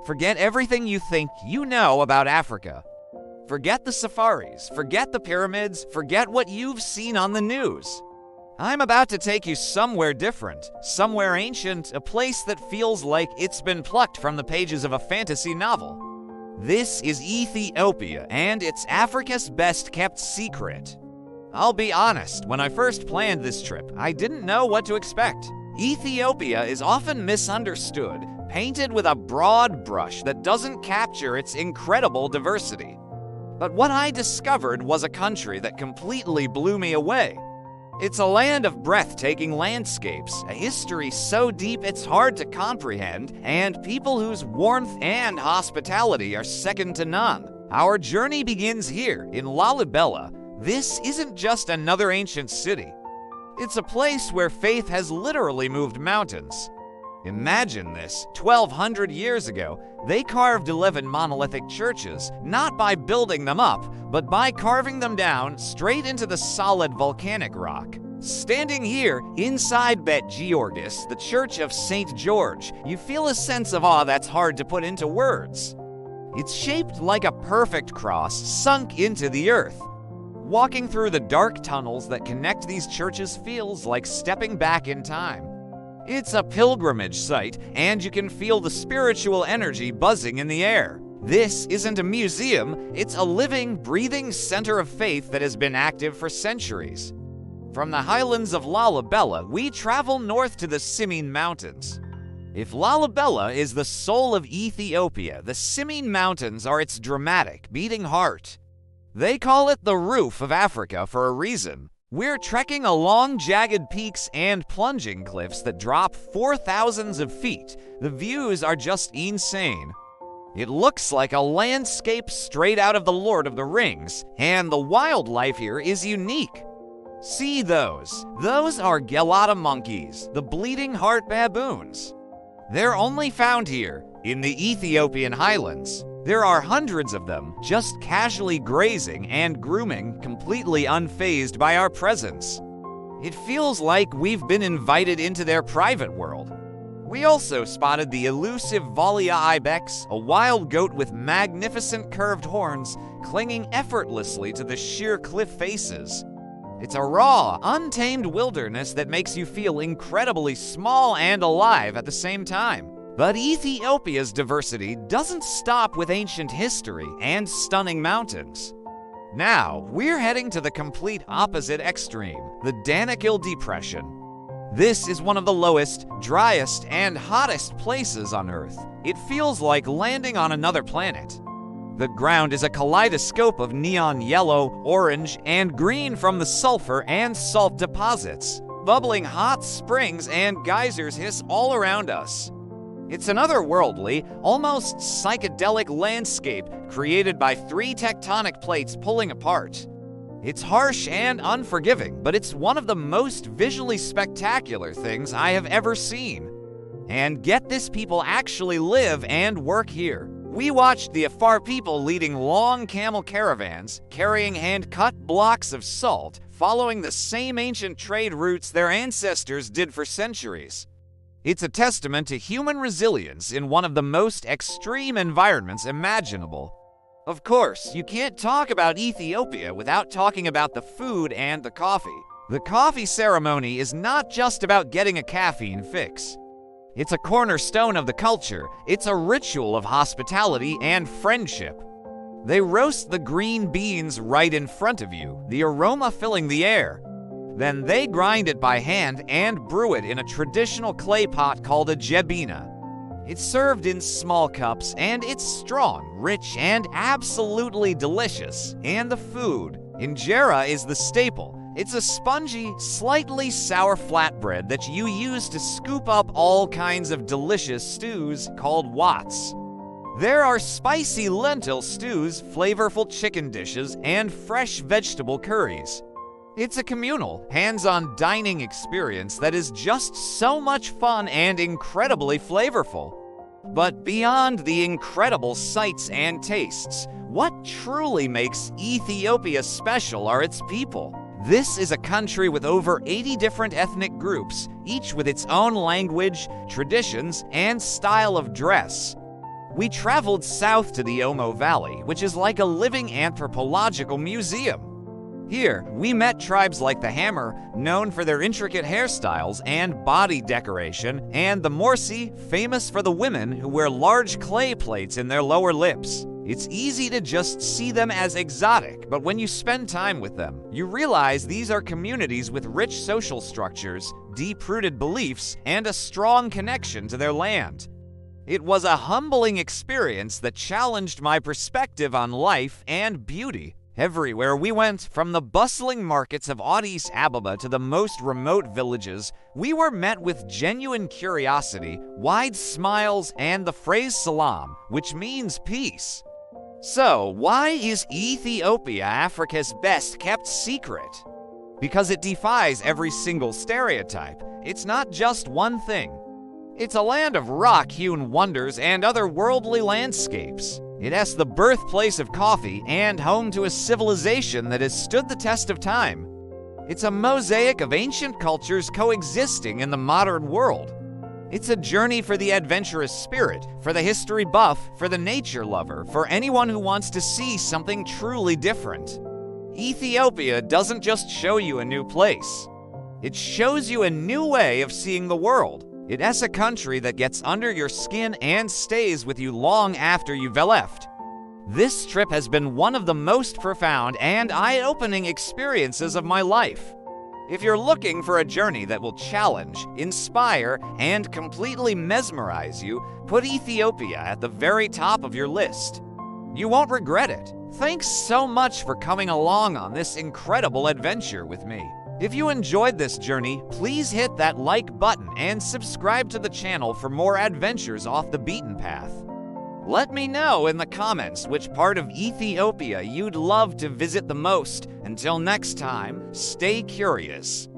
Forget everything you think you know about Africa. Forget the safaris, forget the pyramids, forget what you've seen on the news. I'm about to take you somewhere different, somewhere ancient, a place that feels like it's been plucked from the pages of a fantasy novel. This is Ethiopia, and it's Africa's best-kept secret. I'll be honest, when I first planned this trip, I didn't know what to expect. Ethiopia is often misunderstood, painted with a broad brush that doesn't capture its incredible diversity. But what I discovered was a country that completely blew me away. It's a land of breathtaking landscapes, a history so deep it's hard to comprehend, and people whose warmth and hospitality are second to none. Our journey begins here, in Lalibela. This isn't just another ancient city. It's a place where faith has literally moved mountains. Imagine this, 1,200 years ago, they carved 11 monolithic churches, not by building them up, but by carving them down straight into the solid volcanic rock. Standing here, inside Bet Georgis, the Church of St. George, you feel a sense of awe that's hard to put into words. It's shaped like a perfect cross sunk into the earth. Walking through the dark tunnels that connect these churches feels like stepping back in time. It's a pilgrimage site, and you can feel the spiritual energy buzzing in the air. This isn't a museum, it's a living, breathing center of faith that has been active for centuries. From the highlands of Lalibela, we travel north to the Simien Mountains. If Lalibela is the soul of Ethiopia, the Simien Mountains are its dramatic, beating heart. They call it the roof of Africa for a reason. We're trekking along jagged peaks and plunging cliffs that drop 4,000s of feet. The views are just insane. It looks like a landscape straight out of The Lord of the Rings, and the wildlife here is unique. See those. Those are gelada monkeys, the bleeding heart baboons. They're only found here, in the Ethiopian highlands. There are hundreds of them, just casually grazing and grooming, completely unfazed by our presence. It feels like we've been invited into their private world. We also spotted the elusive Valia ibex, a wild goat with magnificent curved horns, clinging effortlessly to the sheer cliff faces. It's a raw, untamed wilderness that makes you feel incredibly small and alive at the same time. But Ethiopia's diversity doesn't stop with ancient history and stunning mountains. Now, we're heading to the complete opposite extreme, the Danakil Depression. This is one of the lowest, driest, and hottest places on Earth. It feels like landing on another planet. The ground is a kaleidoscope of neon yellow, orange, and green from the sulfur and salt deposits. Bubbling hot springs and geysers hiss all around us. It's an otherworldly, almost psychedelic landscape created by 3 tectonic plates pulling apart. It's harsh and unforgiving, but it's one of the most visually spectacular things I have ever seen. And get this, people actually live and work here. We watched the Afar people leading long camel caravans, carrying hand-cut blocks of salt, following the same ancient trade routes their ancestors did for centuries. It's a testament to human resilience in one of the most extreme environments imaginable. Of course, you can't talk about Ethiopia without talking about the food and the coffee. The coffee ceremony is not just about getting a caffeine fix. It's a cornerstone of the culture. It's a ritual of hospitality and friendship. They roast the green beans right in front of you, the aroma filling the air. Then they grind it by hand and brew it in a traditional clay pot called a jebina. It's served in small cups, and it's strong, rich, and absolutely delicious. And the food. Injera is the staple. It's a spongy, slightly sour flatbread that you use to scoop up all kinds of delicious stews called wats. There are spicy lentil stews, flavorful chicken dishes, and fresh vegetable curries. It's a communal, hands-on dining experience that is just so much fun and incredibly flavorful. But beyond the incredible sights and tastes, what truly makes Ethiopia special are its people. This is a country with over 80 different ethnic groups, each with its own language, traditions, and style of dress. We traveled south to the Omo Valley, which is like a living anthropological museum. Here, we met tribes like the Hammer, known for their intricate hairstyles and body decoration, and the Morsi, famous for the women who wear large clay plates in their lower lips. It's easy to just see them as exotic, but when you spend time with them, you realize these are communities with rich social structures, deep-rooted beliefs, and a strong connection to their land. It was a humbling experience that challenged my perspective on life and beauty. Everywhere we went, from the bustling markets of Addis Ababa to the most remote villages, we were met with genuine curiosity, wide smiles, and the phrase salam, which means peace. So, why is Ethiopia Africa's best-kept secret? Because it defies every single stereotype. It's not just one thing. It's a land of rock-hewn wonders and otherworldly landscapes. It is the birthplace of coffee and home to a civilization that has stood the test of time. It's a mosaic of ancient cultures coexisting in the modern world. It's a journey for the adventurous spirit, for the history buff, for the nature lover, for anyone who wants to see something truly different. Ethiopia doesn't just show you a new place. It shows you a new way of seeing the world. It is a country that gets under your skin and stays with you long after you've left. This trip has been one of the most profound and eye-opening experiences of my life. If you're looking for a journey that will challenge, inspire, and completely mesmerize you, put Ethiopia at the very top of your list. You won't regret it. Thanks so much for coming along on this incredible adventure with me. If you enjoyed this journey, please hit that like button and subscribe to the channel for more adventures off the beaten path. Let me know in the comments which part of Ethiopia you'd love to visit the most. Until next time, stay curious.